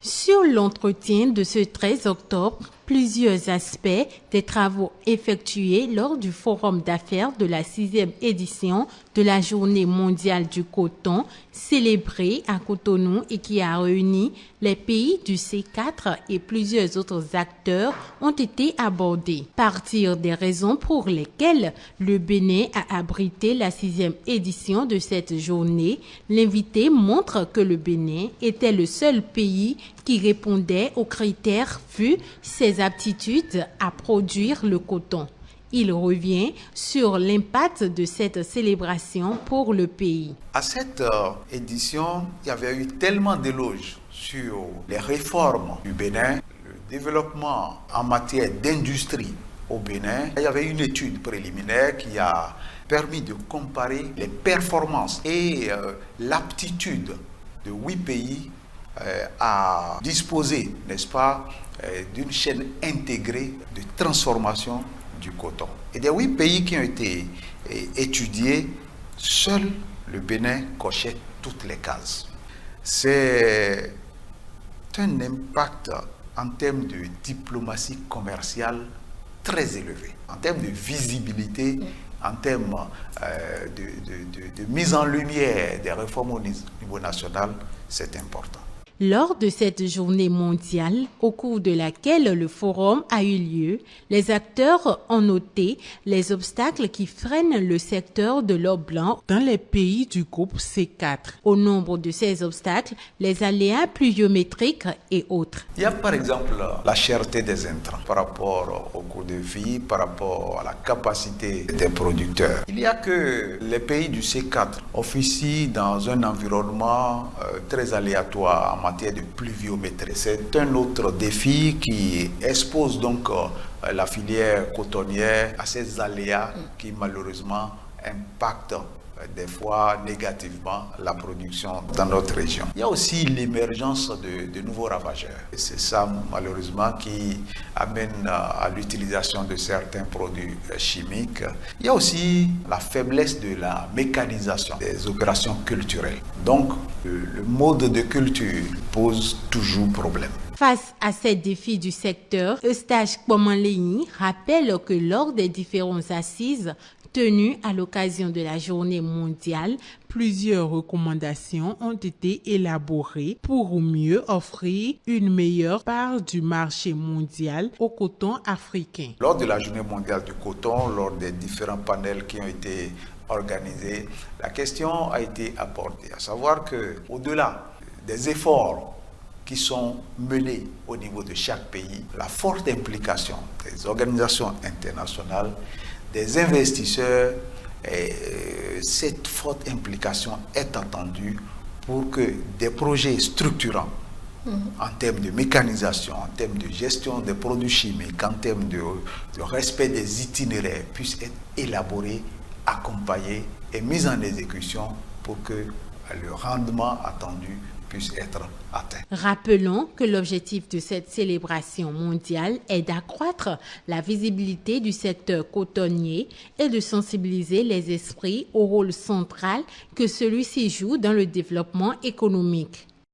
Sur l'entretien de ce 13 octobre, plusieurs aspects des travaux effectués lors du Forum d'affaires de la 6e édition de la Journée mondiale du coton, célébrée à Cotonou et qui a réuni les pays du C4 et plusieurs autres acteurs ont été abordés. Partir des raisons pour lesquelles le Bénin a abrité la 6e édition de cette journée, l'invité montre que le Bénin était le seul pays qui répondait aux critères vu ses aptitudes à produire le coton. Il revient sur l'impact de cette célébration pour le pays. À cette édition, il y avait eu tellement d'éloges sur les réformes du Bénin, le développement en matière d'industrie au Bénin. Il y avait une étude préliminaire qui a permis de comparer les performances et l'aptitude de 8 pays à disposer, n'est-ce pas, d'une chaîne intégrée de transformation du coton. Et des 8 pays qui ont été étudiés, seul le Bénin cochait toutes les cases. C'est un impact en termes de diplomatie commerciale très élevé, en termes de visibilité, en termes de mise en lumière des réformes au niveau national, c'est important. Lors de cette journée mondiale, au cours de laquelle le forum a eu lieu, les acteurs ont noté les obstacles qui freinent le secteur de l'or blanc dans les pays du groupe C4. Au nombre de ces obstacles, les aléas pluviométriques et autres. Il y a par exemple la cherté des intrants par rapport au coût de vie, par rapport à la capacité des producteurs. Il y a que les pays du C4 officient dans un environnement très aléatoire en matière de pluviométrie. C'est un autre défi qui expose donc la filière cotonnière à ces aléas qui malheureusement impactent des fois négativement la production dans notre région. Il y a aussi l'émergence de nouveaux ravageurs. C'est ça malheureusement qui amène à l'utilisation de certains produits chimiques. Il y a aussi la faiblesse de la mécanisation des opérations culturelles. Donc le mode de culture pose toujours problème. Face à ces défis du secteur, Eustache Kpomanléyi rappelle que lors des différentes assises tenues à l'occasion de la journée mondiale, plusieurs recommandations ont été élaborées pour mieux offrir une meilleure part du marché mondial au coton africain. Lors de la journée mondiale du coton, lors des différents panels qui ont été organisés, la question a été abordée, à savoir que au-delà des efforts qui sont menés au niveau de chaque pays, la forte implication des organisations internationales, des investisseurs, cette forte implication est attendue pour que des projets structurants en termes de mécanisation, en termes de gestion des produits chimiques, en termes de respect des itinéraires puissent être élaborés, accompagnés et mis en exécution pour que le rendement attendu puisse être atteint. Rappelons que l'objectif de cette célébration mondiale est d'accroître la visibilité du secteur cotonnier et de sensibiliser les esprits au rôle central que celui-ci joue dans le développement économique.